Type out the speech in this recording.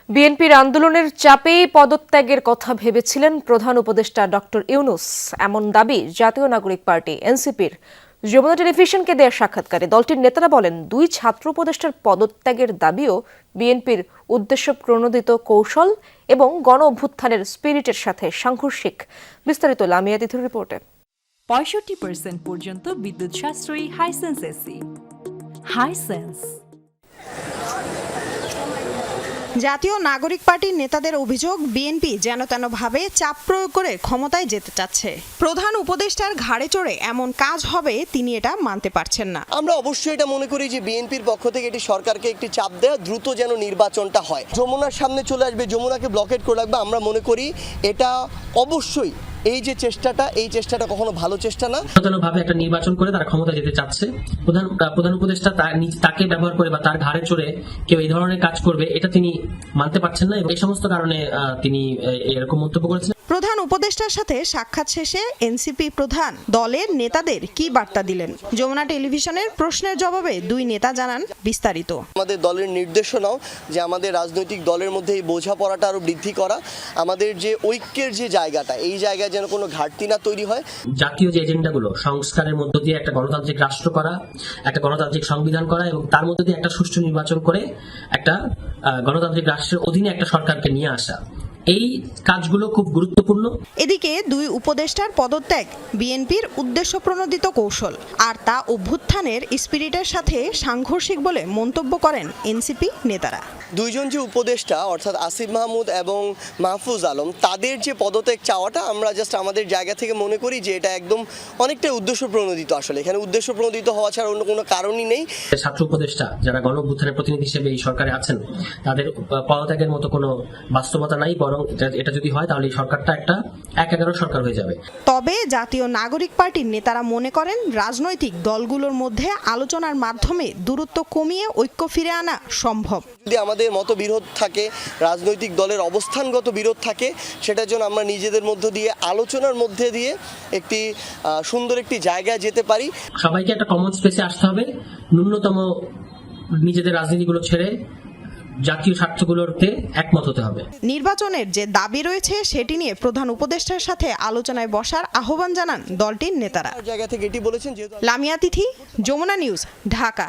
বিএনপির আন্দোলনের চাপেই পদত্যাগের কথা ভেবেছিলেন প্রধান উপদেষ্টা ডক্টর ইউনূস, এমন দাবি জাতীয় নাগরিক পার্টি এনসিপির। যমুনা টেলিভিশনকে দেয়া সাক্ষাৎকারে দলটির নেতারা বলেন, দুই ছাত্র উপদেষ্টার পদত্যাগের দাবিও বিএনপির উদ্দেশ্যপ্রণোদিত কৌশল এবং গণ অভ্যুত্থানের স্পিরিটের সাথে সাংঘর্ষিক। বিস্তারিত লামিয়া তিথির রিপোর্টে। 65% পর্যন্ত বিদ্যুৎ সাশ্রয়ী হাইসেন্স এসি। হাইসেন্স। জাতীয় নাগরিক পার্টির নেতাদের অভিযোগ, বিএনপি যেন তেনভাবে চাপ প্রয়োগ করে ক্ষমতায় যেতে চাচ্ছে। প্রধান উপদেষ্টার ঘাড়ে চড়ে এমন কাজ হবে তিনি এটা মানতে পারছেন না। আমরা অবশ্যই এটা মনে করি যে বিএনপির পক্ষ থেকে এটি সরকারকে একটি চাপ দেয়া, দ্রুত যেন নির্বাচনটা হয়। যমুনার সামনে চলে আসবে, যমুনাকে ব্লকেট করে রাখবে। আমরা মনে করি এটা অবশ্যই এই চেষ্টাটা কখনো ভালো চেষ্টা না। ভাবে একটা নির্বাচন করে তারা ক্ষমতা যেতে চাচ্ছে। প্রধান উপদেষ্টা তাকে ব্যবহার করে বা তার ঘাড়ে চড়ে কেউ এই ধরনের কাজ করবে এটা তিনি মানতে পারছেন না, এবং এই সমস্ত কারণে তিনি এরকম মন্তব্য করেছেন। প্রধান উপদেষ্টার সাথে সাক্ষাৎ শেষে এনসিপি প্রধান দলের নেতাদের কি বার্তা দিলেন? যমুনা টেলিভিশনের প্রশ্নের জবাবে দুই নেতা জানান বিস্তারিত। আমাদের দলের নির্দেশনাও যে আমাদের রাজনৈতিক দলের মধ্যে এই বোঝাপড়াটা আরো বৃদ্ধি করা, আমাদের যে ঐক্যের যে জায়গাটা, এই জায়গায় যেন কোনো ঘাটতি না তৈরি হয়। জাতীয় যে এজেন্ডাগুলো, সংস্কারের মধ্য দিয়ে একটা গণতান্ত্রিক রাষ্ট্র করা, একটা গণতান্ত্রিক সংবিধান করা এবং তার মধ্যে দিয়ে একটা সুষ্ঠু নির্বাচন করে একটা গণতান্ত্রিক রাষ্ট্রের অধীনে একটা সরকারকে নিয়ে আসা, এই কাজগুলো খুব গুরুত্বপূর্ণ। এদিকে দুই উপদেষ্টার পদত্যাগ বিএনপির উদ্দেশ্যপ্রণোদিত কৌশল, আর তা অভ্যুত্থানের স্পিরিটের সাথে সাংঘর্ষিক বলে মন্তব্য করেন এনসিপি নেতারা। দুইজন যে উপদেষ্টা অর্থাৎ আসিফ মাহমুদ এবং মাহফুজ আলম, তাদের যে পদত্যাগ চাওয়াটা আমরা জাস্ট আমাদের জায়গা থেকে মনে করি যে এটা একদম অনেকটাই উদ্দেশ্যপ্রণোদিত। আসলে এখানে উদ্দেশ্যপ্রণোদিত হওয়া ছাড়া অন্য কোনো কারণই নেই। ছাত্র উপদেষ্টা যারা গণ অভ্যুত্থানের প্রতিনিধি হিসেবে এই সরকারে আছেন, তাদের পদত্যাগের মতো কোনো বাস্তবতা নাই, বরং এটা যদি হয় তাহলে এই সরকারটা একটা 1-11 সরকার হয়ে যাবে। তবে জাতীয় নাগরিক পার্টির নেতারা মনে করেন, রাজনৈতিক দলগুলোর মধ্যে আলোচনার মাধ্যমে দূরত্ব কমিয়ে ঐক্য ফিরে আনা সম্ভব। যদি আমাদের মতবিরোধ থাকে, রাজনৈতিক দলের অবস্থানগত বিরোধ থাকে, সেটার জন্য আমরা নিজেদের মধ্য দিয়ে আলোচনার মধ্যে দিয়ে একটি সুন্দর একটি জায়গায় যেতে পারি। সবাইকে একটা কমন স্পেসে আসতে হবে, ন্যূনতম নিজেদের রাজনীতিগুলো ছেড়ে জাতীয় স্বার্থগুলোতে একমত হতে হবে। নির্বাচনের যে দাবি রয়েছে সেটি নিয়ে প্রধান উপদেষ্টার সাথে আলোচনায় বসার আহ্বান জানান দলটির নেতারা। জায়গা থেকে এটি বলেছেন। লামিয়া তিথি, যমুনা নিউজ, ঢাকা।